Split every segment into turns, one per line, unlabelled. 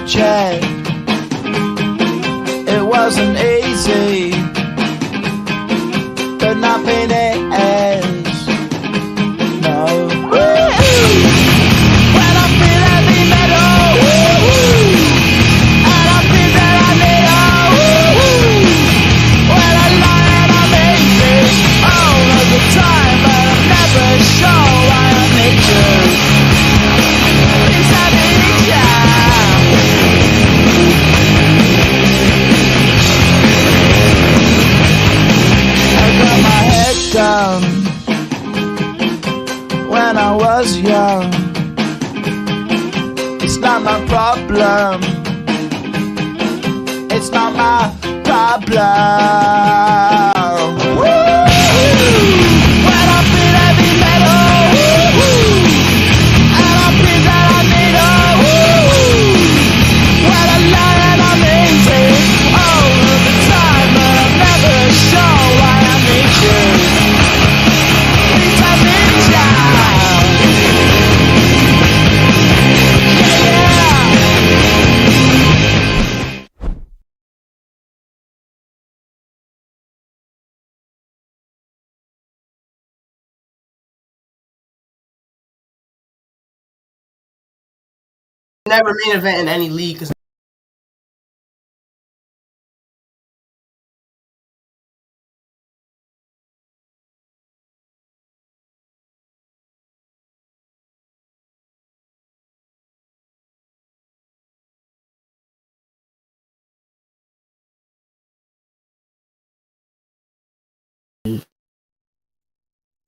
check. It wasn't easy, but nothing is. No. When I feel heavy metal, and I feel that I need when I lie and I'm easy all of the time, but I'm never sure why I need you. Please have me down. I got my head down when I was young. It's not my problem. It's not my problem. When I feel heavy metal, and I feel that I need when I lie and I'm easy all of the time, but I'm never sure why I need you. Please have me down. Yeah.
Never main event in any league. Cause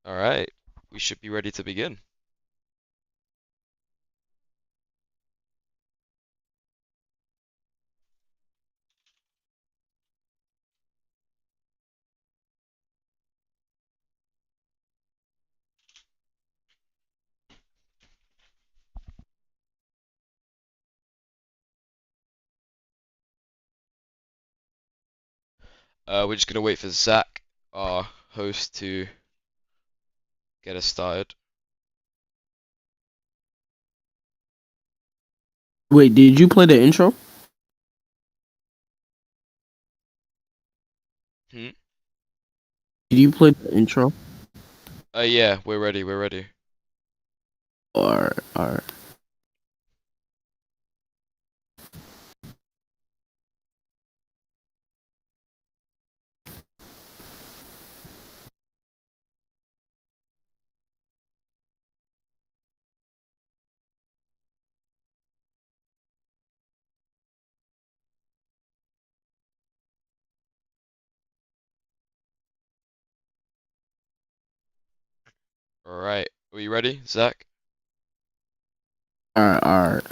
Alright, we should be ready to begin. We're just gonna wait for Zach, our host, to get us started.
Wait, did you play the intro?
Hmm?
Did you play the intro?
Yeah, we're ready.
Or
Alright, are you ready, Zach?
Alright.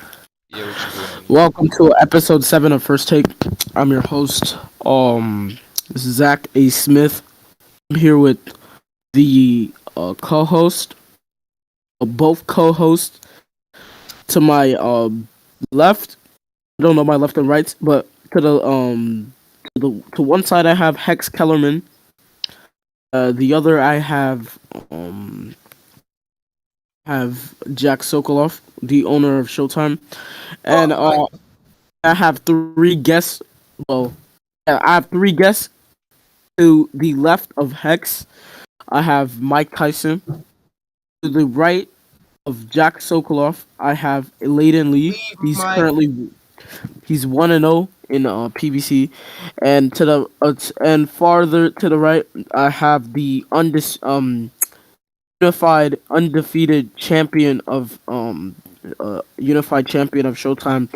Yeah, we're just going.
Welcome to episode 7 of First Take. I'm your host. This is Zach A. Smith. I'm here with the co-host, both co-hosts. To my left, I don't know my left and right, but to the to one side I have Hex Kellerman. The other I have Jack Sokolov, the owner of Showtime, and I have 3 guests. Well, yeah, I have 3 guests. To the left of Hex, I have Mike Tyson. To the right of Jack Sokolov, I have Laden Lee. He's he's 1-0 in PBC, and to the and farther to the right, I have the unified undefeated champion of unified champion of Showtime,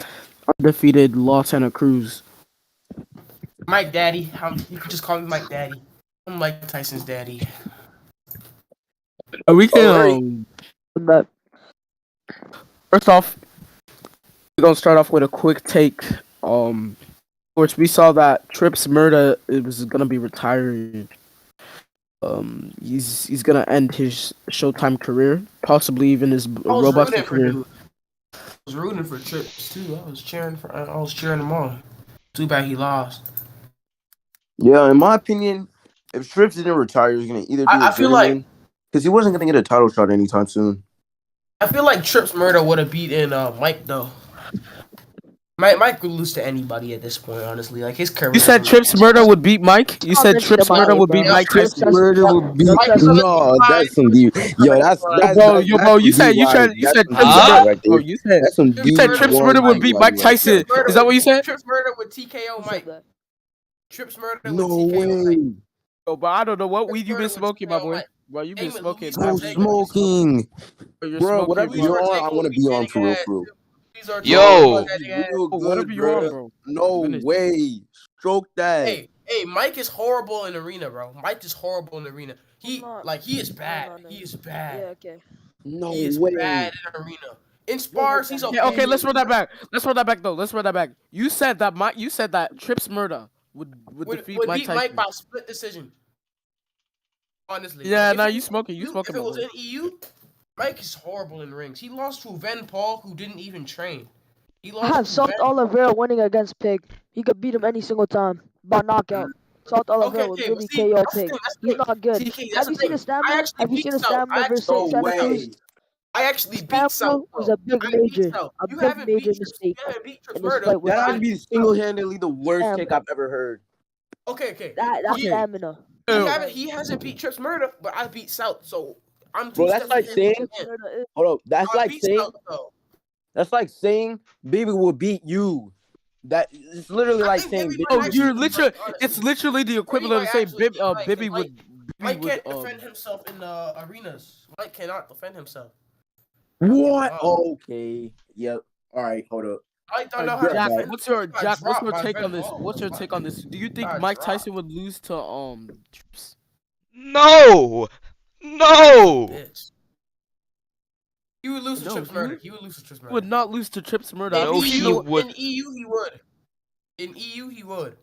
undefeated Los Santa Cruz.
Mike Daddy, you can just call me Mike Daddy. I'm Mike Tyson's daddy.
We can that. First off, we're gonna start off with a quick take. Of course, we saw that Trips Murda was gonna be retiring. He's gonna end his Showtime career, possibly even his robust career.
I was rooting for Trips too. I was cheering him on. Too bad he lost.
Yeah, in my opinion, if Trips didn't retire, he was gonna either do
I feel like
because he wasn't gonna get a title shot anytime soon.
I feel like Trips Murder would have beaten Mike though. Mike would lose to anybody at this point, honestly. Like his career.
You said Trips Murder would beat Mike. You said Trips Murder would beat Mike
Trips
Tyson.
Murder would be
Mike is on the
no.
decline.
That's some deep. Yo, that's
Bro, you
some
said
DY.
you
That's
said
some
Trips
DY
Huh?
Murder.
right
Oh,
there. That's some
you said Trips
D1
Murder would beat Mike
DY right
Tyson.
there.
Is that what you said?
Trips Murder with TKO Mike. Trips Murder with
No
TKO Mike.
way.
Oh, but I don't know what weed you been
Trips Murder with
smoking, my
TKO
boy.
Mike.
Bro, you been
Name it,
smoking.
Luis
Bro,
Ortega.
smoking.
You're
Bro,
smoking,
whatever
Luis
bro.
you're on,
Ortega
I
will
want to
be
be on
getting
for real,
ass.
for real.
Luis Ortega
Yo.
will
Bro,
be getting ass.
real
Whatever
good,
you want,
bro.
bro.
No
Finish.
way. Stroke that.
Hey, Mike is horrible in arena, bro. Mike is horrible in arena. He is bad.
No.
He is bad.
Yeah, okay.
No
He is
way.
bad in arena. In spars, he's okay.
Yeah, okay, let's run that back. Let's run that back though. Let's run that back. You said that Trips Murder would defeat
Would
Mike
beat
Tyson.
Mike by split decision. Honestly.
Yeah,
If
now
it
you
was
smoking.
EU,
You smoking,
If it
my
was
boy.
in EU, Mike is horrible in rings. He lost to Van Paul, who didn't even train. He
I
lost
have
to
Salt
Van.
Oliveira winning against Pig. He could beat him any single time by knockout. Salt Oliveira would
Okay,
really
see,
KO
that's the
Pig.
thing. That's the
He's
thing.
not good.
TK, that's
Have
the
you seen
thing.
his stamina?
I actually
Have you
beat
seen his
South.
stamina versus
No
Santa Cruz?
way.
I actually
His
beat
stamina
South.
was a big
I beat
major,
South.
a
You
big
haven't beat
major
Trips.
mistake
You haven't beat Trips
in this
Murder.
fight with
That
Pig.
had to be single-handedly the worst take I've ever heard.
Okay.
That's
He-
stamina.
He hasn't beat Trips Murder, but I beat South, so I'm two
Bro, that's
steps
like
ahead
saying.
of him.
Hold up. That's
I
like
beat
saying.
South, though.
That's like saying Baby will beat you. That it's literally
I
like
think
saying
Bibby
Baby
might
Oh,
will
actually
you're
beat you.
literally.
honestly.
It's literally the
Bibby
equivalent
might
of saying
actually beat Mike,
Bibby
'cause
would.
Mike can't defend himself in the arenas. Mike cannot defend himself.
What?
Wow.
Okay. Yep. All right. Hold up.
Mike don't know how to
Jack,
defend
what's
himself.
your
He got
Jack? What's
dropped
your
by
take
Van
on this?
Paul.
What's your take on this? Do you think
Got
Mike
dropped.
Tyson would lose to Trips?
No.
Bitch. He would lose to
No,
Trips
he
Murder.
would-
He would lose to Trips
He
Murder.
would not lose to Trips Murder.
In
No,
I've
he
seen
EU,
would.
In EU, he would. In EU, he would.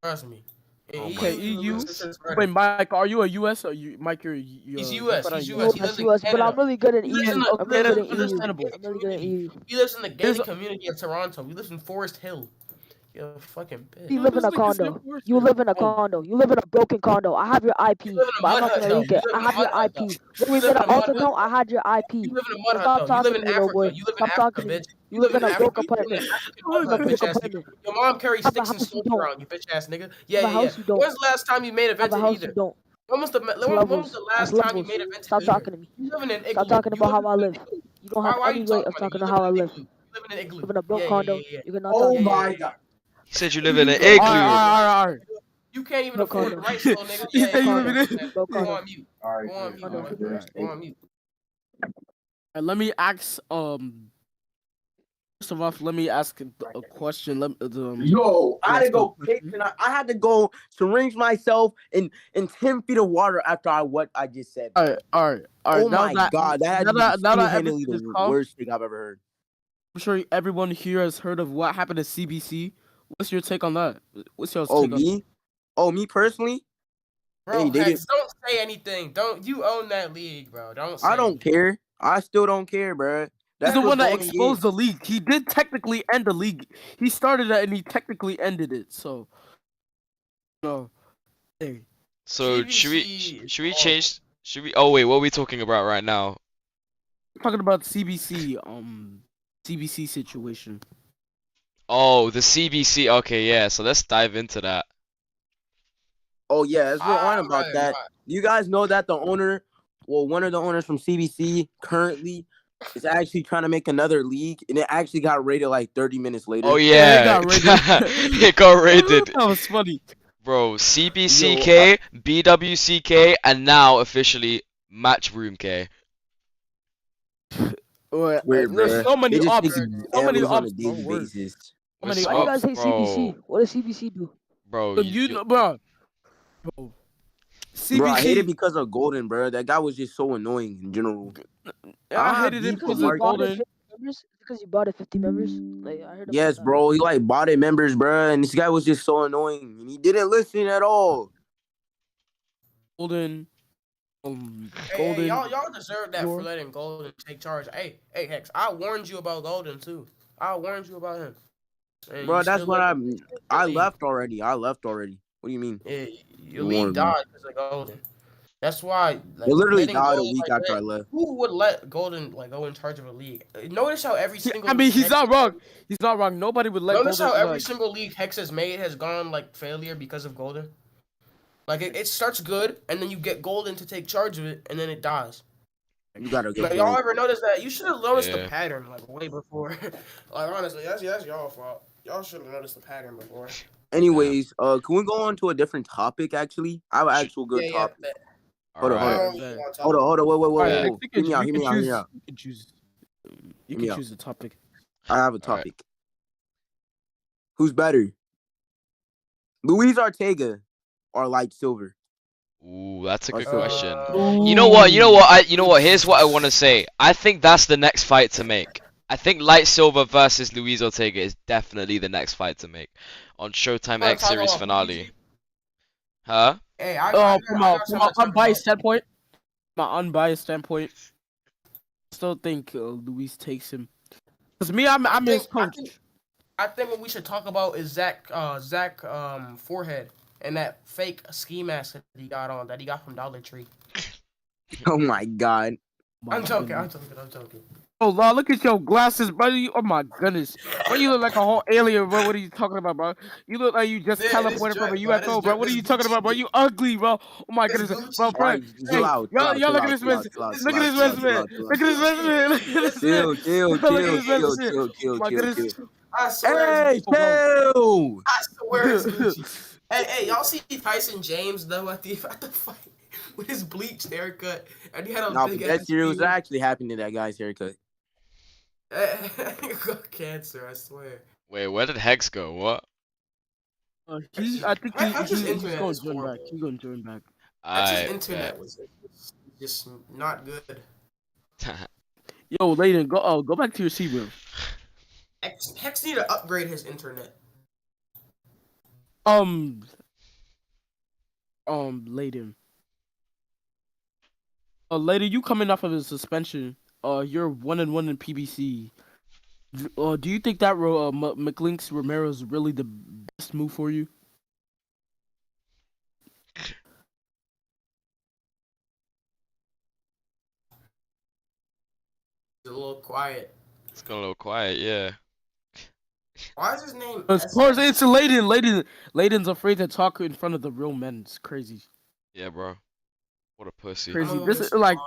Trust me. In
Okay,
he would
EU.
lose to Trips Murder.
Wait, Mike, are you a US or you, Mike? You're
He's
you
US.
put on
He's
US.
US. He lives in
US, but
Canada.
I'm really good in
He lives
EU.
in the,
I'm
he
really
lives
good
in
in
the
EU.
understandable.
gated
I'm really good in
community.
EU.
He lives in the gated
There's-
community of Toronto. He lives in Forest Hill. You're a fucking bitch.
You
No,
live in
this
a
nigga's
condo.
never worse
You
than-
live in a
Oh,
condo. You live in a broken condo. I have your IP,
You live in a
but I'm
mud
not
hut,
gonna
though.
leak
You
it.
live
I
in a
have your
mud hut,
IP.
though.
When we
You live
get
in
an
a mud
alt
hut,
account, I
though.
had your IP.
You live in a
So
mud hut,
stop
though. You live
talking
in
to me, little boy.
Africa. You live in
Stop talking
Africa,
to me.
bitch.
You live in a
Africa.
broke
You live in
apartment.
an African
You
mud
live in a
hut,
broke
bitch ass nigga.
apartment.
Your mom carries
I have a
sticks and
house you
stones
don't.
around, you bitch ass nigga.
I
Yeah.
have a house you don't.
When's the last time you made
I have a
evented
house you
either?
don't.
When was the
That's
when was
levels.
the
That's
last time you
levels.
made evented
Stop
either?
talking to me.
You live in an
Stop
igloo.
talking
You
about
live
how I
in an
live.
igloo.
You don't have
Why are
any
you
way
talking
of
about it?
talking
You
to
live
how
in
I
an
live.
igloo. You live in an
You
igloo.
live in a broke condo. You cannot
Oh
talk to me.
my god.
He said you live in an
You
all right,
igloo.
all right.
You can't even
Broke
afford the
condo.
rice, little nigga.
He said you
live in
it.
Broke
Go
condo.
on mute.
All right.
Go on mute.
Condo.
Go on mute.
And let me ask first of all, let me ask a question.
Yo, I had to go
Let's
pick, and I had to go syringe myself in 10 feet of water after what I just said.
all right.
Oh
Now
my god, that had to be
now that
single-handedly
everything is
the
calm,
worst thing I've ever heard.
I'm sure everyone here has heard of what happened to CBC. What's your take on that? What's your
Oh
take on
me? Oh me personally?
Bro,
Hey, they
Hex, don't say anything. Don't you own that league, bro? Don't say
I don't care. I still don't care, bro.
He's the
That's
one that
going
exposed the league. He did technically end the league. He started it and he technically ended it. So, no. Hey.
So
CBC
should we change? Should we? Oh wait, what are we talking about right now?
We're talking about CBC situation.
Oh, the CBC. Okay, yeah. So let's dive into that.
Oh yeah, let's go on about
Right,
that.
right.
You guys know that the owner, well, one of the owners from CBC currently is actually trying to make another league, and it actually got rated like 30 minutes later.
Oh
Yeah, it
yeah,
got rated.
it got rated.
That was funny.
Bro, CBCK, BWCK, and now officially Matchroom K.
Weird,
There's
bruh.
so many
They just
options.
make
So many
L's on a
options.
daily basis.
So many
What's
Why do you
up,
guys hate
bro?
CBC? What does CBC do?
Bro,
But you know, bro. CBC.
Bro, I hate it because of Golden, bro. That guy was just so annoying in general.
I hated it
beef
because
with
of
Mark.
Golden.
Members? Because you bought it 50 members? Like I heard about
Yes,
that.
bro. He like bought it members, bro, and this guy was just so annoying, and he didn't listen at all.
Golden.
Hey,
Golden.
y'all deserve that for
Your-
letting Golden take charge. Hey, Hex, I warned you about Golden too. I warned you about him. And
Bro,
you
that's
still
what
let
I
him
I
leave.
left already. I left already. What do you mean?
Yeah, your
Warned
league
me.
died because of Golden. That's why,
They
like,
literally
letting
died a
Golden,
week
like,
after I left.
who would let Golden, like, go in charge of a league? Notice how every single
I mean,
league
he's
Hex
not wrong. He's not wrong. Nobody would let
Notice how
Golden
every
like.
single league Hex has made has gone, like, failure because of Golden. Like, it starts good, and then you get Golden to take charge of it, and then it dies.
You got a good
Like, y'all
point.
ever notice that? You should have noticed the
Yeah.
pattern, like, way before. Like, honestly, that's y'all fault. Y'all should have noticed the pattern before.
Anyways, can we go on to a different topic? Actually, I have an actual good
Yeah,
topic.
bet.
Hold on,
Alright.
hold on,
You wanna talk
hold on, hold on. Wait,
All right,
whoa.
Hex,
Hear me out. Hear me out. Hear me out.
You can choose. You
Hear
can
me out.
choose the topic.
I have a
Alright.
topic. Who's better, Luis Ortega or Light Silver?
Ooh, that's a good
Or
question.
Uh,
You know what? Here's what I want to say. I think that's the next fight to make. I think Light Silver versus Luis Ortega is definitely the next fight to make on Showtime
wanna
X
talk
Series
about
finale.
PBG?
Huh?
Hey, I
From
got
a
something to talk
unbiased
about.
standpoint, I still think Luis takes him. Cause me, I'm his coach.
I think what we should talk about is Zach forehead and that fake ski mask that he got from Dollar Tree.
Oh my God.
My
I'm joking.
goodness.
I'm joking.
Oh Lord, look at your glasses, bro. Oh my goodness, bro, you look like a whole alien, bro. What are you talking about, bro? You look like you just
Yeah, this
teleported from a
drip, bro.
UFO, bro. What are
This
you talking about, bro?
Gucci.
You ugly, bro. Oh my
This
goodness, bro,
Gucci.
All
bro.
right,
Hey,
chill out,
y'all look at this man. Look at this man's man. Look at this man's man. Look at this man.
Chill, chill,
Look at
chill,
this man's
chill,
man.
chill,
Oh
chill,
my
chill,
goodness.
chill.
I swear it's
Hey,
Gucci.
chill.
I swear it's Gucci. Hey, y'all see Tyson James though at the fight with his bleached haircut, and he had a
Nah,
big
but that's
ass
serious. What
beard.
actually happened to that guy's haircut?
He got cancer, I swear.
Wait, where did Hex go? What?
I think
That's just
he's
internet
going
is
to join back.
horrible.
He's going to join back.
That's his
I
internet
bet.
was just not good.
Yo, Layden, go back to your seat, bro.
Hex need to upgrade his internet.
Layden. Layden, you coming off of a suspension. You're 1-1 in PBC. Do you think that McLinks Romero is really the best move for you?
He's a little quiet.
It's gone a little quiet, yeah.
Why is his name?
Of course, it's Layden. Layden's afraid to talk in front of the real men. It's crazy.
Yeah, bro. What a pussy.
Crazy. This is like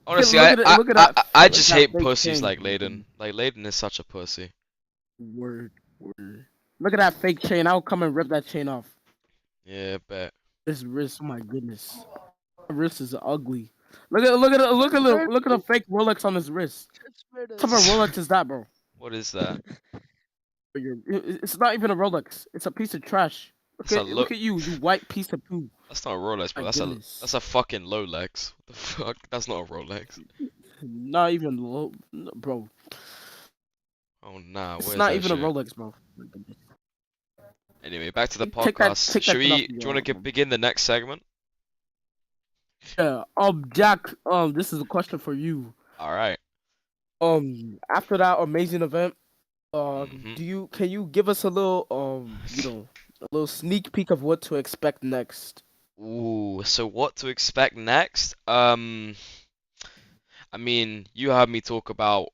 Honestly,
look at that.
I
Look
just
at
hate
that fake
pussies
chain.
like Laden. Like, Laden is such a pussy.
Word. Look at that fake chain. I'll come and rip that chain off.
Yeah, bet.
This wrist, oh my goodness. That wrist is ugly. Look at the fake Rolex on his wrist. What type of Rolex is that, bro?
What is that?
It's not even a Rolex. It's a piece of trash.
It's a
Look at you white piece of poo.
That's not a Rolex, bro.
My
That's
goodness.
that's a fucking Rolex. What the fuck? That's not a Rolex.
Not even low, bro.
Oh nah,
It's
where's
not
that
even
shit?
a Rolex, bro. My goodness.
Anyway, back to the
Take that-
podcast.
take that
Should
shit
we?
off
Do
you,
you want to begin the next segment?
Yeah. Jack. This is a question for you.
All right.
After that amazing event,
Mhm.
can you give us a little a little sneak peek of what to expect next?
Ooh, so what to expect next? I mean, you heard me talk about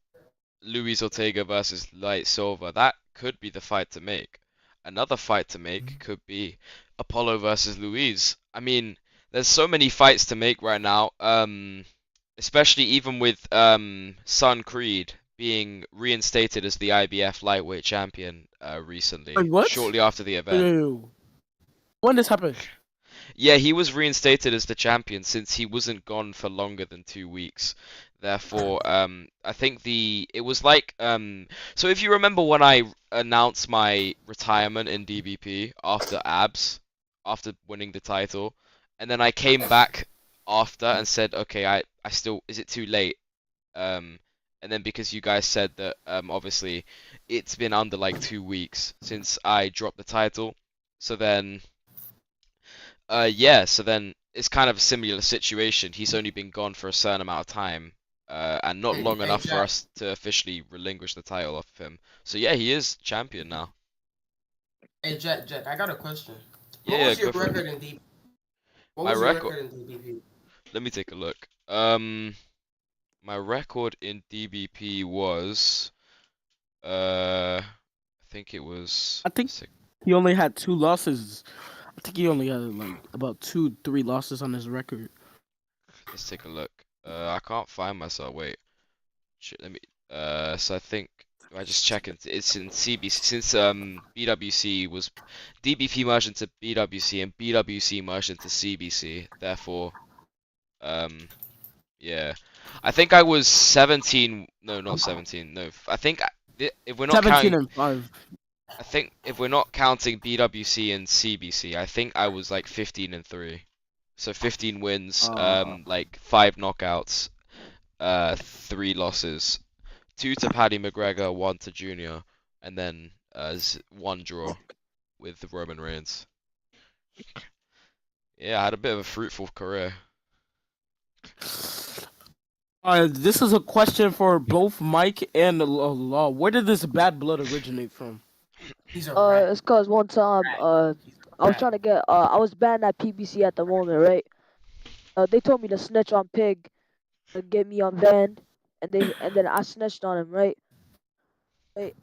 Luis Ortega versus Light Silver. That could be the fight to make. Another fight to make could be Apollo versus Luis. I mean, there's so many fights to make right now. Especially even with Sun Creed being reinstated as the IBF lightweight champion recently,
Wait, what?
shortly after the event.
Ew. When this happened?
Yeah, he was reinstated as the champion since he wasn't gone for longer than 2 weeks. Therefore, I think it was like so if you remember when I announced my retirement in DBP after after winning the title, and then I came back after and said, okay, I still, is it too late? And then because you guys said that obviously it's been under like 2 weeks since I dropped the title, so then yeah, so then it's kind of a similar situation. He's only been gone for a certain amount of time, and not long enough for us to officially relinquish the title off of him. So yeah, he is champion now.
Hey, Jack, I got a question.
Yeah,
What was your
go for it.
record in DBP? What
My
was your
record?
record in DBP?
Let me take a look. My record in DBP was I think it was
I think he only had 2 losses. I think he only had like about 2-3 losses on his record.
let's take a look. I can't find myself. Wait. Shit, let me so I think I just check it. It's in CBC since BWC was DBP merged into BWC and BWC merged into CBC. Therefore, yeah, I think I was 17. No, not 17. No, I think if we're not
17
counting,
and 5.
I think if we're not counting BWC and CBC, I think I was like 15 and 3. So 15 wins, like 5 knockouts, 3 losses. 2 to Paddy McGregor, 1 to Junior, and then 1 draw with Roman Reigns. Yeah, I had a bit of a fruitful career.
This is a question for both Mike and Law. Where did this bad blood originate from?
He's a rat.
It's cause one time, I was trying to get, I was banned at PBC at the moment, right? They told me to snitch on Pig to get me unbanned, and then I snitched on him, right? Right.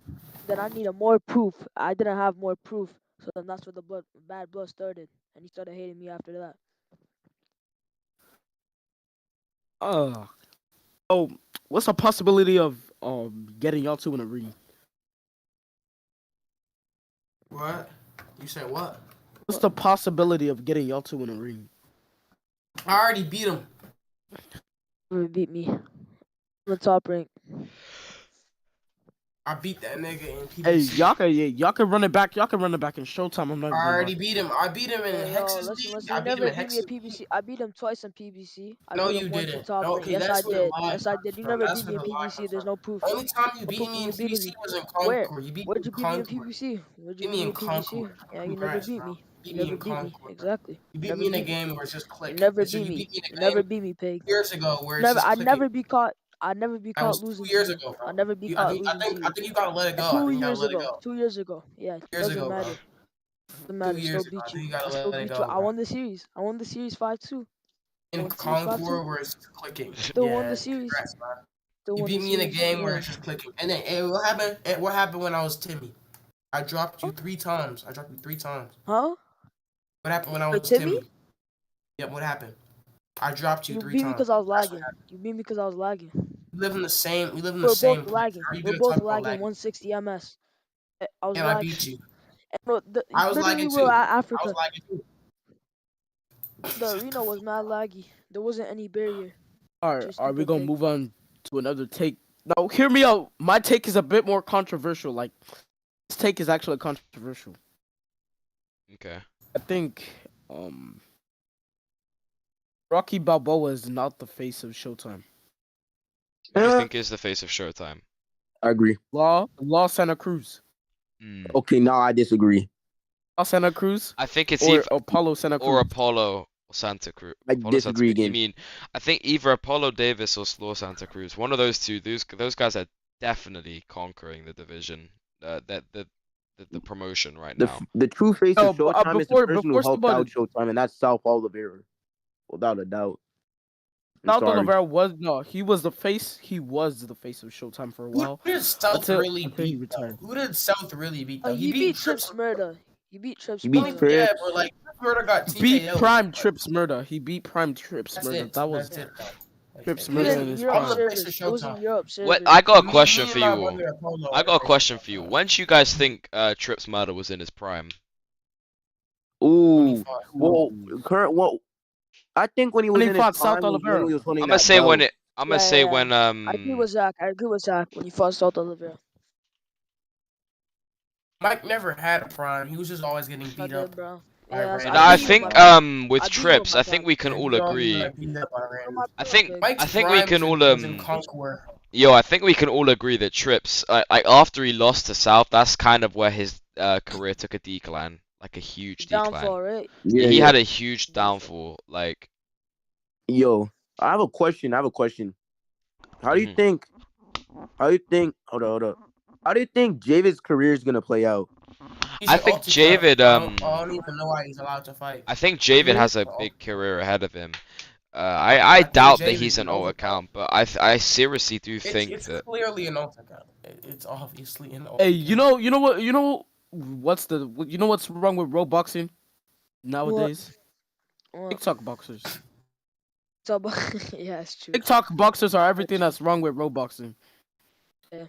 Then I needed more proof. I didn't have more proof, so then that's where the bad blood started, and he started hating me after that.
Oh, what's the possibility of getting y'all two in a ring?
What? You said what?
What's the possibility of getting y'all two in a ring?
I already beat him.
He beat me. I'm the top rank.
I beat that nigga in PBC.
Hey, y'all can run it back. Y'all can run it back in Showtime. I'm not.
I already beat him. I beat him in Hex's
Listen,
league.
you
I beat him
never
in
beat me
Hex's
at PBC.
league.
I beat him twice in PBC. I
No,
beat
you
him once in
didn't.
top
No,
rank.
okay,
Yes, I
that's where the
did.
lie
Yes, I
comes
did. You
from.
never
That's
beat me
where
in
the lie
PBC.
comes
There's
from.
no proof.
Only time you
No
beat
proof
me
of
in
you beating
PBC
me.
was in
Where?
Concord. You beat me
Where'd
in
you beat me in
Concord.
PBC? Where'd
You
you
beat me
beat me
in
in PBC?
Concord.
Yeah, you never
Congrats,
beat
bro.
me.
You
You
beat me
never
in
beat me.
Concord.
Exactly.
You
You
beat
never
me in a
beat me.
game where it's just
You
clicking.
never
So
beat
you
me.
beat me in
You
a
never
game
beat me, Pig.
years ago where it's
Never.
just
I'd
clicking.
never be caught. I'd never be
That
caught
was
losing
2
to
years
you.
ago, bro.
I'd never be caught losing to
I
you.
think you gotta let it go. I
Two
think you gotta
years
let it
ago.
go.
2 years ago. Yeah,
2 years
doesn't
ago, bro.
matter. Doesn't
2
matter.
years
Still
ago. I
beat
think
you.
you gotta
I still
let it
beat you.
go,
I
bro.
won the series. I won the series 5-2. I
In
won the series 5-2.
Concord where it's just clicking.
Still won the
Yeah,
series.
congrats, man.
Still
You
won the
beat me in a
series.
game where
Yeah.
it's just clicking. And then what happened? What happened when I was Timmy? I dropped you
Huh?
3 times. I dropped you 3 times.
Huh?
What happened when I
Wait,
was
Timmy?
Timmy? Yep, what happened? I dropped you
You
three
beat me
times.
because I was
That's what
lagging.
happened.
You beat me because I was lagging.
We live in the same. We live in the
We're both
same place.
lagging.
How are you
We're
gonna
both
talk about
lagging
lagging?
160 ms. I was
And I
lagging.
beat you.
And bro,
I was
literally,
lagging
we were
too.
at
I
Africa.
was lagging too.
The arena was mad laggy. There wasn't any barrier. Too
Are we
stupid,
gonna
Pig.
move on to another take? No, hear me out. My take is a bit more controversial. Like this take is actually controversial.
Okay.
I think Rocky Balboa is not the face of Showtime.
Who do you think is the face of Showtime?
I agree.
Law Santa Cruz.
Okay, now I disagree.
Law Santa Cruz
I think it's
or
either
Apollo Santa Cruz.
or Apollo or Santa Cruz.
I
Apollo Santa
disagree
Cruz. You
again.
mean I think either Apollo Davis or Slaw Santa Cruz. One of those two. Those guys are definitely conquering the division. The promotion right now.
The true face
No,
of Showtime is the person who
before
helped out
somebody,
Showtime, and that's South Oliveira, without a doubt. I'm
South
sorry.
Oliveira he was the face. He was the face of Showtime for a
Who
while
did South really
until he
beat though?
retired.
Who did South really beat though?
He beat Trips Murder. He beat Trips
He beat
Murder.
Trips.
Yeah, but like Murder got
Beat
TKO.
Prime Trips Murder. He beat Prime Trips
That's
Murder.
it.
That was
That's it. Though.
Trips
He
Murder
was
in
in
his
Europe
I'm the
prime.
face of
servers. It was in
Showtime.
Europe
What
servers.
I got a
Me
question
and
for
my
you.
brother Apollo
I
are
got a
the face
question
of
for you.
Showtime.
When do you guys think Trips Murder was in his prime?
Ooh,
25.
well, current what? I think when he was
When he
in his
fought South
prime was when
Oliveira.
he was winning
I'm gonna
that
say when
belt.
it. I'm gonna
Yeah,
say
yeah,
when
yeah. I agree with Zach. When he fought South Oliveira.
Mike never had a prime. He was just always getting
I
beat
did,
up
bro.
by
Yes,
And
I
random
I
beat him in
people.
my
think
prime.
with
I beat him in
Trips,
my
I think
prime.
we can
Yeah,
all
he always
agree.
got beat up by
On
random.
my
I
prime,
think
Pig.
Mike's
I think we
prime
can all
was in Concord.
I think we can all agree that Trips, like after he lost to South, that's kind of where his career took a decline, like a huge decline.
Downfall, right?
Yeah,
Yeah,
he
yeah.
had a huge downfall. Like,
Yo, I have a question. How do you
Mhm.
think? How do you think? Hold up. How do you think Javid's career is gonna play out?
He's
I
an
think
ulti cut.
Javid,
I don't even know why he's allowed to fight.
I think Javid
Yeah.
has a big career ahead of him. I
think
doubt that
Jay
he's
is
an
an
alt
alt
account, but I seriously do think
It's
that.
clearly an alt account. It's obviously an alt
Hey,
account.
you know what's wrong with Robloxing
What?
nowadays?
What?
TikTok boxers.
So, yeah, it's true.
TikTok boxers are everything
That's true.
that's wrong with Robloxing.
Yeah.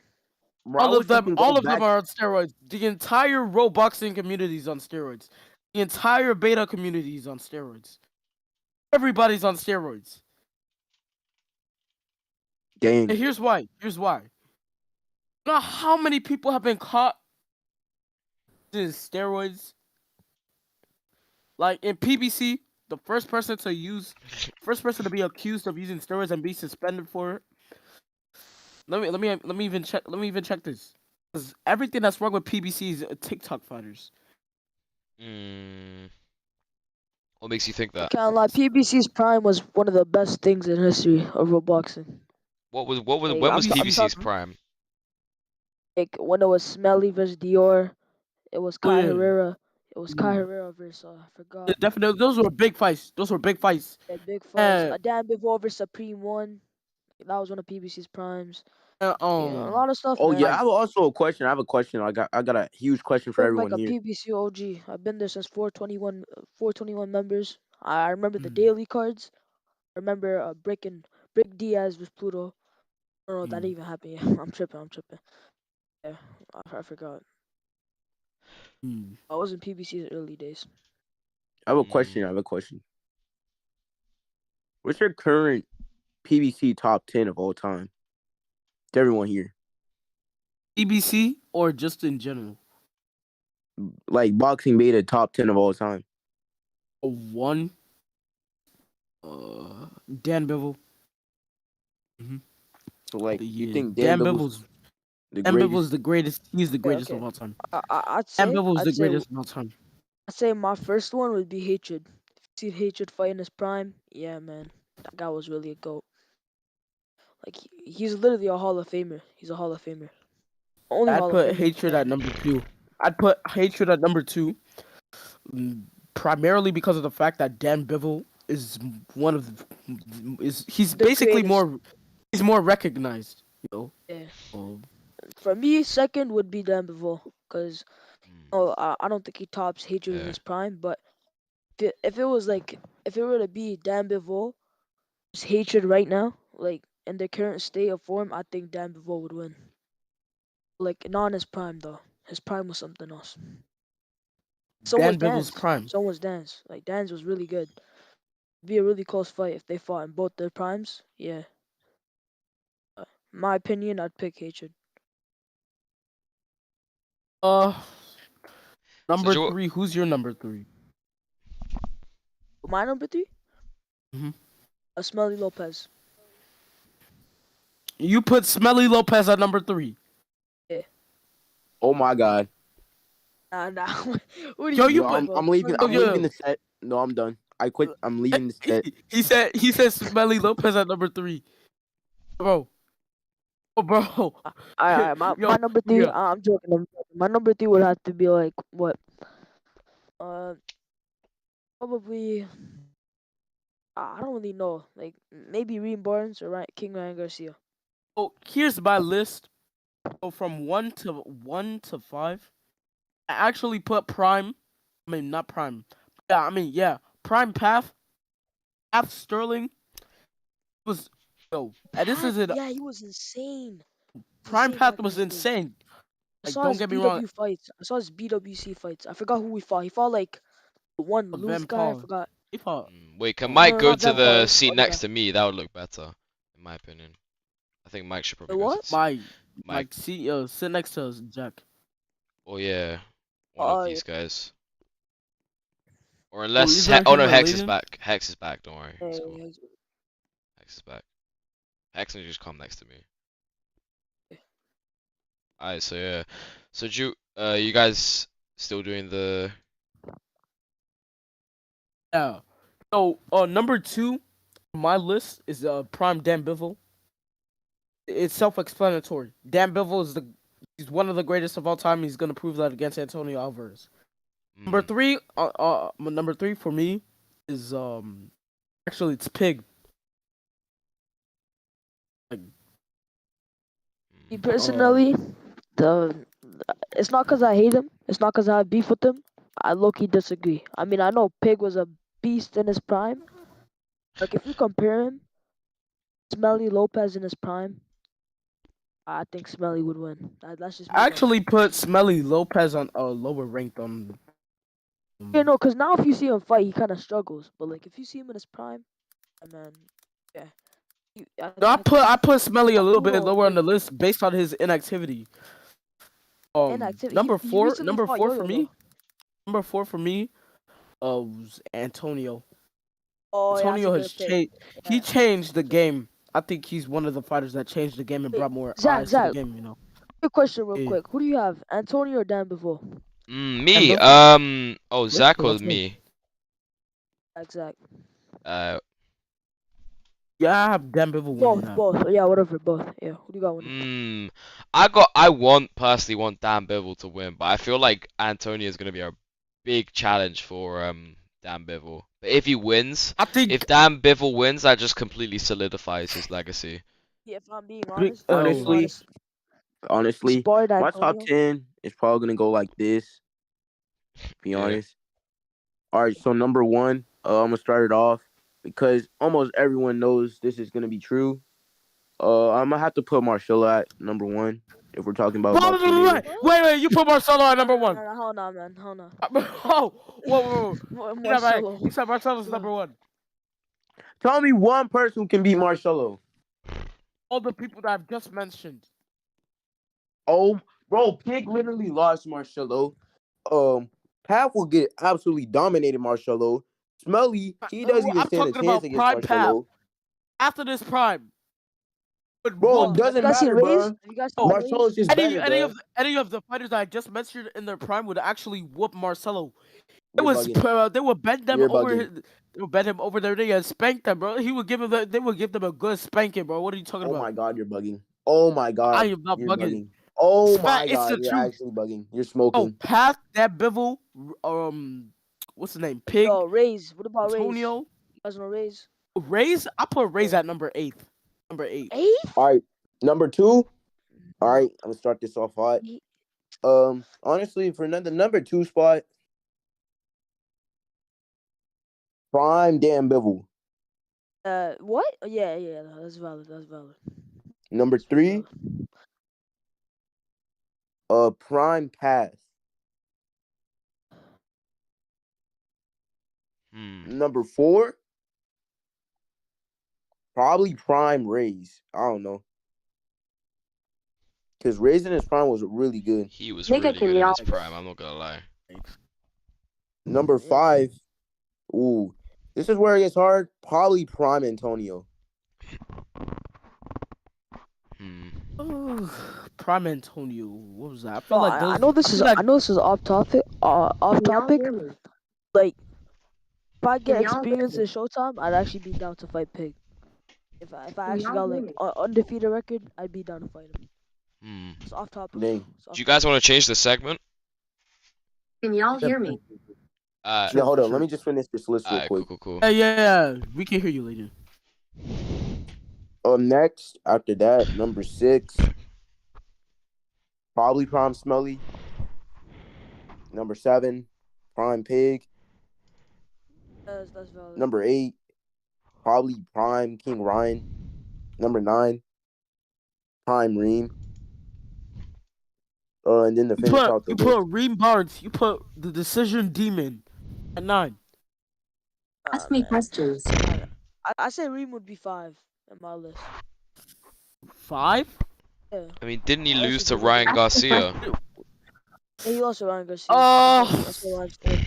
Bro, I wish we can go
All of them
back.
are on steroids. The entire Robloxing community is on steroids. The entire beta community is on steroids. Everybody's on steroids.
Gang.
And here's why. You know how many people have been caught in steroids? Like in PBC, the first person to be accused of using steroids and be suspended for it. Let me even check this. 'Cause everything that's wrong with PBC is TikTok fighters.
Mm, what makes you think
I
that?
can't lie. PBC's Prime was one of the best things in history of Robloxing. Like
When was
I'm
PBC's
talking
prime?
like when it was Smelly versus Dior. It was
Oh
Kai
yeah.
Herrera. It was Kai
Mm.
Herrera versus I
Yeah,
forgot.
definitely, those were big fights.
Yeah, big fights.
And
Dan Bivol versus Supreme One. That was one of PBC's primes.
uh,
Yeah, a
um,
lot of stuff,
Oh yeah, I
man.
have also a question. I have a question. I got a huge question for
Been like
everyone
a
here.
PBC OG. I've been there since 421, 421 members. I remember the
mm,
daily cards. I remember Brick Diaz with Pluto. I don't know if that
mm.
even happened. Yeah, I'm tripping. Yeah, I forgot.
Mm.
I was in PBC's early days.
I have a question.
Mm,
I have a question. What's your current PBC top 10 of all time? To everyone here,
PBC or just in general.
like boxing beta top 10 of all time.
One, Dan Bivol. hmm
So like, you
Yeah,
think Dan Bibble's the
Dan Bivol's
greatest?
the greatest. He's the
Okay,
greatest of
okay.
all time.
I'd
Dan
say
Bivol's
I'd
the
say
greatest of all time.
I'd say my first one would be Hatred. If you see Hatred fight in his prime, yeah, man, that guy was really a goat. Like he's literally a Hall of Famer. He's a Hall of Famer. Only
I'd
Hall of
put
Famer in
Hatred at
Canada.
number two. I'd put Hatred at number two, primarily because of the fact that Dan Bivol is one of he's
The
basically
greatest.
he's more recognized. You know.
Yeah.
Um,
For me, second would be Dan Bivol, cause
mm,
I don't think he tops Hatred in
yeah.
his prime. But if it was like if it were to be Dan Bivol, versus Hatred right now, like in their current state of form, I think Dan Bivol would win. Like not in his prime though. His prime was something else. So was
Dan Bivol's
Dan's.
prime.
So was Dan's. Like Dan's was really good. Be a really close fight if they fought in both their primes. Yeah. My opinion, I'd pick Hatred.
Uh,
So
number
Joe,
three. Who's your number three?
My number three,
hmm
Smelly Lopez.
You put Smelly Lopez at number three.
Yeah.
Oh my god.
Nah. What do
Yo,
you
you
Yo,
mean,
put.
bro?
I'm leaving.
Oh
I'm leaving
yeah.
the set. No, I'm done. I quit. I'm leaving the set.
He said Smelly Lopez at number three, bro. Oh, bro.
Alright. My
Yo,
number three.
yeah.
I'm joking. My number three would have to be like what? Uh, Probably. I don't really know. Like maybe Reem Barnes or King Ryan Garcia.
Oh, here's my list. So from one to five, I actually put Prime. I mean, not Prime. Yeah, I mean, yeah, Prime Path Sterling was yo. And this
Path,
isn't
yeah, he was insane.
Prime
Insane
Path
back in
was
his day.
insane.
I
Like,
saw
don't
his
get me wrong,
BW fights. I saw his BWC fights. I forgot who he fought. He fought like the one
Van
loose guy. I
Paul.
forgot.
He fought.
Wait, can
No,
Mike
no,
go
not
to
Van Paul. It
the
was the
seat
other
next
guy.
to me? That would look better, in my opinion. I think Mike should
The
probably go to
what?
the seat.
My
Mike.
see sit next to us, Jack.
Oh yeah, one of
Oh yeah.
these guys. Or
Oh,
unless
either
oh
him
no,
or
Hex is
Laden.
back. Hex is back. Don't worry,
Yeah,
it's cool.
yeah,
Hex is back. Hex can just come next to me.
yeah.
Alright, so yeah. So you guys still doing the?
Yeah. So, number two on my list is Prime Dan Bivol. It's self-explanatory. Dan Bivol is he's one of the greatest of all time. He's gonna prove that against Antonio Alvarez.
Mm,
Number three for me is actually it's Pig.
Me personally, the it's not because I hate him. It's not because I have beef with him. I low-key disagree. I mean, I know Pig was a beast in his prime. Like, if you compare him, Smelly Lopez in his prime, I think Smelly would win. That's just me
I
though.
actually put Smelly Lopez on a lower ranked on.
Yeah, no, because now if you see him fight, he kind of struggles. But like, if you see him in his prime, man, yeah,
No, I
I think
put Smelly a little bit
Arturo
lower on
Pig
the list based on his inactivity.
inactivity.
Number
He
four,
recently
number
fought
four for
Yo-Yo though.
me. Number four for me, was Antonio.
Oh yeah, that's a
Antonio
good
has
pick.
changed. He
Yeah.
changed the game. I think he's one of the fighters that changed the game and
Wait,
brought more
Zach,
eyes to the
Zach,
game. You know.
quick question real
Yeah.
quick. Who do you have, Antonio or Dan Bivol?
And
Me.
Bevel.
Oh,
Yeah,
Zach
well,
or
that's me.
me?
Zach.
Uh.
Yeah, I have Dan Bevel winning
Both,
that.
both. Yeah, whatever, both. Yeah, who do you got winning?
I personally want Dan Bivol to win, but I feel like Antonio is gonna be a big challenge for Dan Bivol. But if he wins,
I think.
if Dan Bivol wins, that just completely solidifies his legacy.
Yeah, if I'm being honest,
Honestly,
Sport
my top
Antonio.
10 is probably gonna go like this. Be
Yeah.
honest. All right, so number one, I'm gonna start it off because almost everyone knows this is gonna be true. I'm gonna have to put Marcelo at number one if we're talking about boxing.
Wait, you put Marcelo at number one.
No, hold on, man. Hold on.
Oh, whoa.
Marcelo.
You said Marcelo's number one.
Tell me one person who can beat Marcelo.
All the people that I've just mentioned.
Oh, bro, Pig literally lost Marcelo. Path will get absolutely dominated Marcelo. Smelly, he doesn't even
I'm
stand a
talking
chance
about
against
prime path.
Marcelo.
After this prime. But
Bro, it
what?
Have you
doesn't
guys seen
matter,
Rays?
bro.
Have you guys
Oh,
seen
Marcelo's
Rays?
just better, bro.
Any of the fighters that I just mentioned in their prime would actually whoop Marcelo.
You're bugging.
They would bend them
You're
over.
bugging.
They would bend him over there. They and spank them, bro. He would give them. They would give them a good spanking, bro. What are you talking
Oh
about?
my god, you're bugging. Oh my
I
god,
am not
you're
bugging.
bugging. Oh
It's fact.
my
It's
god,
the
you're
truth.
actually bugging. You're
Oh,
smoking.
Path, that Bivol, what's the name? Pig,
Yo, Rays. What about Rays?
Antonio,
You guys know Rays?
Rays. I put Rays
Yeah.
at number 8. Number 8.
Eighth?
All right, number two. All right, I'm gonna start this off hot.
He-
Honestly, for the number two spot, prime Dan Bivol.
What? Yeah, that's valid. That's valid.
Number
That's very
three,
valid.
prime Path. Number four, probably prime Rays. I don't know. Because Rays in his prime was really good.
He was really good in his prime, I'm not gonna lie.
Number
Yeah.
five, ooh, this is where it gets hard. Probably prime Antonio.
Prime Antonio. What was that? I feel
No,
like those.
I know this is
I feel like,
I know this is off topic. Off topic. Like, if I get experience in Showtime, I'd actually be down to fight Pig. If I actually got like undefeated record, I'd be down to fight him. It's off topic.
Dang.
Do you guys want to change the segment?
Can y'all hear me?
Yeah, hold on. Let me just finish this list real
Alright,
quick.
cool.
Yeah. We can hear you, lady.
Next, after that, number 6, probably prime Smelly. Number 7, prime Pig.
That's valid.
Number 8, probably prime King Ryan. Number 9, prime Reem. And then to finish out the
You
list,
put Reem Barnes. You put the Decision Demon at 9.
Ask me questions.
I say Reem would be 5 in my list.
5?
Yeah.
I mean, didn't he
That's
lose
a
to
good
Ryan
one.
Garcia?
Yeah, he lost to Ryan Garcia. That's what Ryan's doing.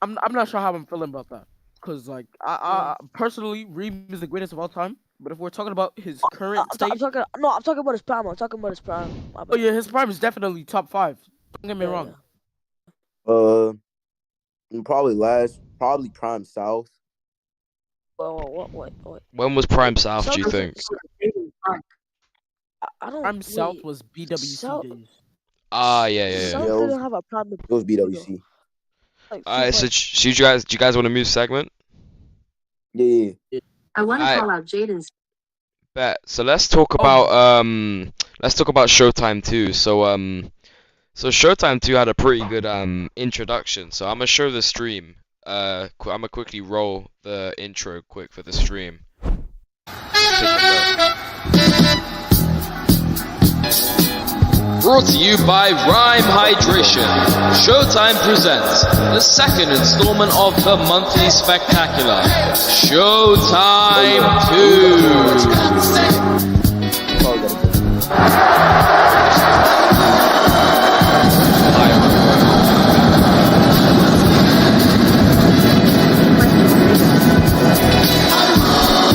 I'm not sure how I'm feeling about that. Cause like I personally, Reem is the greatest of all time. But if we're talking about his current state,
I'm talking about his prime. My
oh
bad.
yeah, his prime is definitely top 5. Don't get me wrong.
and probably last, probably prime South.
What?
When was Prime South, do you think?
I don't.
Prime South
wait,
was BWC
South-
days.
Yeah.
South
Yeah,
didn't have a prime.
It was BWC.
Like,
Alright, so do you guys want to move segment?
Yeah.
I want to
I-
call out Jaden's.
Bet. So let's talk about Showtime 2. So Showtime 2 had a pretty good introduction. So I'm gonna show the stream. I'm gonna quickly roll the intro quick for the stream. Take a look. Brought to you by Rhyme Hydration. Showtime presents the second installment of the monthly spectacular, Showtime 2.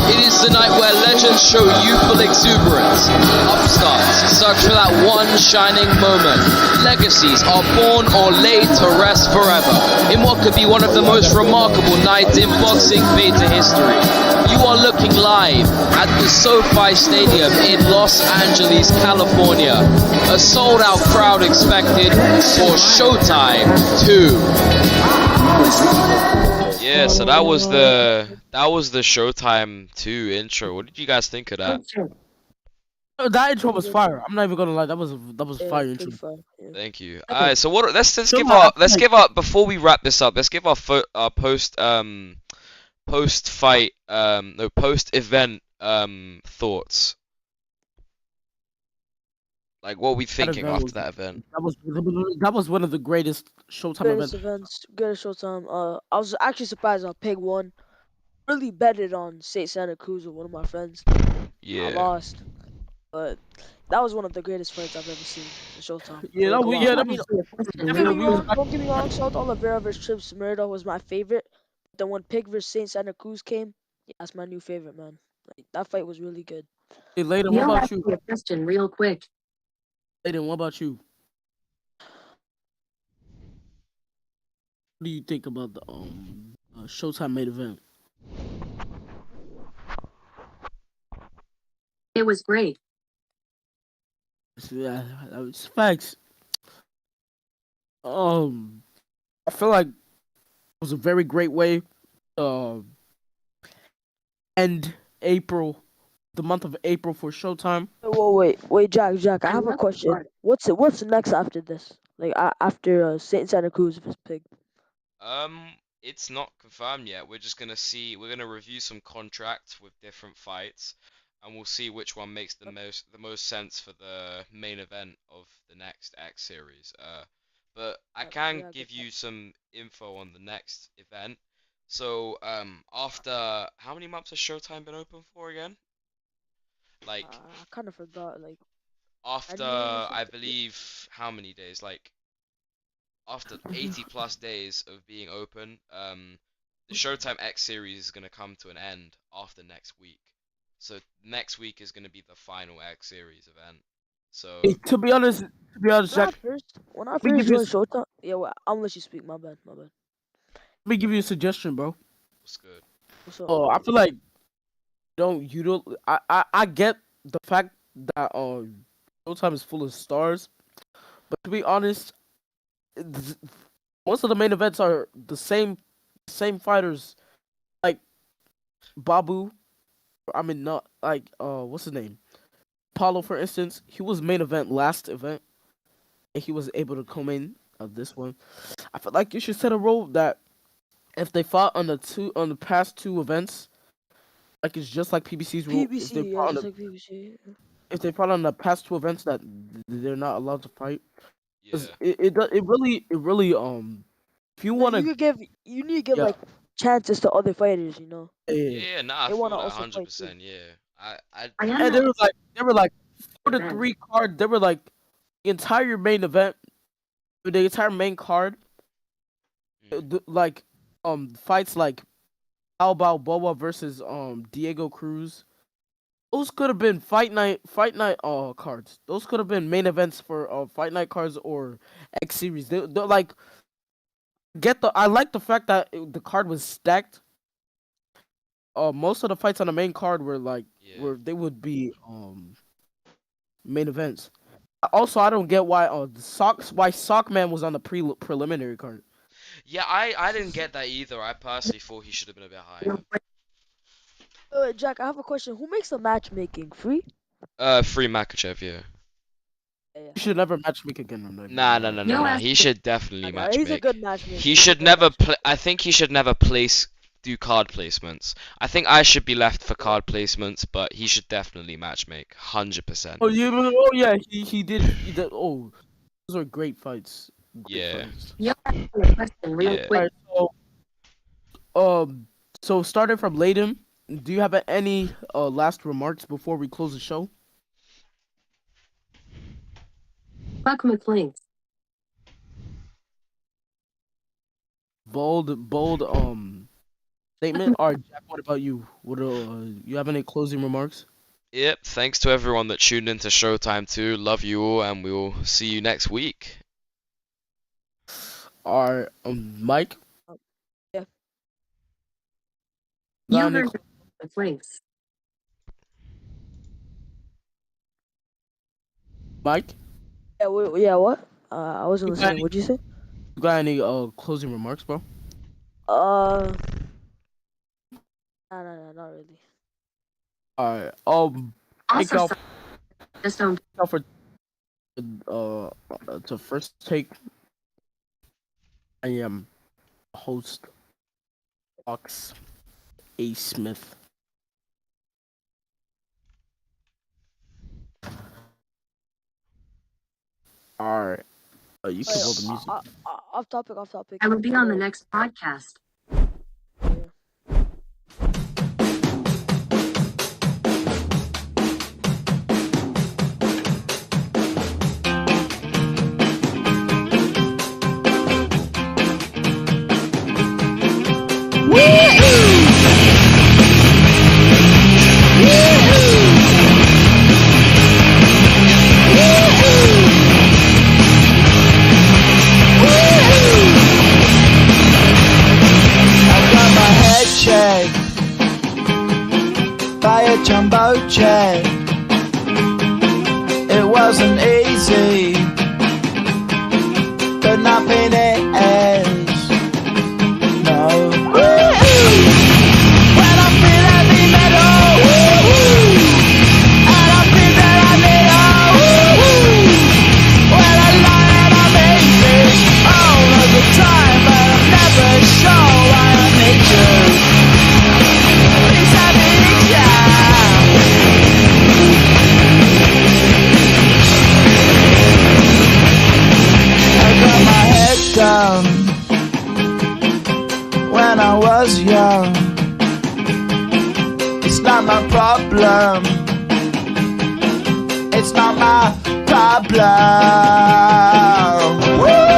It is the night where legends show youthful exuberance. Upstarts search for that one shining moment. Legacies are born or laid to rest forever in what could be one of the most remarkable nights in boxing beta history. You are looking live at the SoFi Stadium in Los Angeles, California. A sold-out crowd expected for Showtime 2. Yeah, so that was the Showtime 2 intro. What did you guys think of that?
That intro was fire. I'm not even gonna lie. That was fire intro.
Thank you. Alright, so what? Let's give our before we wrap this up. Let's give our post fight post event thoughts. Like, what are we thinking after that event?
That was one of the greatest Showtime
events. Greatest Showtime. I was actually surprised on Pig won. Really betted on St. Santa Cruz with one of my friends.
Yeah.
I lost, but that was one of the greatest fights I've ever seen in Showtime.
Yeah, that was.
Don't get me wrong. South Oliveira versus Trips Murdo was my favorite. Then when Pig versus St. Santa Cruz came, yeah, that's my new favorite, man. Like, that fight was really good.
Hey, Laden, what about you?
A question real quick.
Laden, what about you? What do you think about the Showtime main event?
It was great.
Yeah, it's facts. I feel like it was a very great way end April, the month of April for Showtime.
Wait, Jack. I have a question. What's next after this? Like after Saint Santa Cruz versus Pig?
It's not confirmed yet. We're just gonna see. We're gonna review some contracts with different fights, and we'll see which one makes the most sense for the main event of the next X series. But I can give you some info on the next event. So, after how many months has Showtime been open for again? Like,
I kind of forgot. Like
after I believe how many days? Like, after 80 plus days of being open, the Showtime X series is gonna come to an end after next week. So next week is gonna be the final X series event. So
to be honest, Jack,
when I first joined Showtime, I'll let you speak. My bad.
Let me give you a suggestion, bro.
what's good?
What's up?
I feel like I get the fact that Showtime is full of stars, but to be honest, most of the main events are the same fighters, like Babu. I mean, not like what's his name? Paulo, for instance. He was main event last event, and he was able to come in this one. I feel like you should set a rule that if they fought on the past two events, like it's just like PBC's rule.
PBC.
If they fought on the past two events, that they're not allowed to fight.
Yeah.
It really if you want to,
you need to give like chances to other fighters, you know.
Yeah, nah, I feel that 100%. Yeah,
and they were like 4-3 card. They were like the entire main event, the entire main card, like fights like Al Balboa versus Diego Cruz. Those could have been fight night cards. Those could have been main events for fight night cards or X series. They're like I like the fact that the card was stacked. Most of the fights on the main card were like where they would be main events. Also, I don't get why Sockman was on the preliminary card.
Yeah, I didn't get that either. I personally thought he should have been a bit higher.
wait, Jack, I have a question. Who makes the matchmaking? Free?
Free Makachev, yeah.
Yeah,
You should never matchmake again.
Nah. He should definitely
yeah. He's a
matchmake.
good matchmaker.
He
He's a
should
good
never
matchmaker.
play. I think he should never do card placements. I think I should be left for card placements, but he should definitely matchmake. 100%.
Oh, oh yeah, he did. He did. Oh, those are great fights. Great
Yeah.
fights.
Yo, I have a question real
Yeah.
quick.
So starting from Laden, do you have any last remarks before we close the show?
Fuck McLean.
Bold statement. All right, Jack. What about you? What you have any closing remarks?
Yep. Thanks to everyone that tuned into Showtime too. Love you all, and we'll see you next week.
All right, Mike.
Yeah.
You
Got any
heard McLean.
Mike,
Yeah, yeah, what? I wasn't
You got
listening.
any-
What'd you say?
you got any closing remarks, bro?
No, not really.
All right. Thank
Also,
y'all
just don't.
for to first take. I am host Fox A. Smith. All right. You can roll the music.
Off topic.
I will be on the next podcast.
Yeah.
Check by a jumbo jet. It wasn't easy, but nothing is. No. When I feel heavy metal, and I feel that I need when I lie and I make this all of the time, but I'm never sure why I need you. Down when I was young. It's not my problem. It's not my problem. Woo!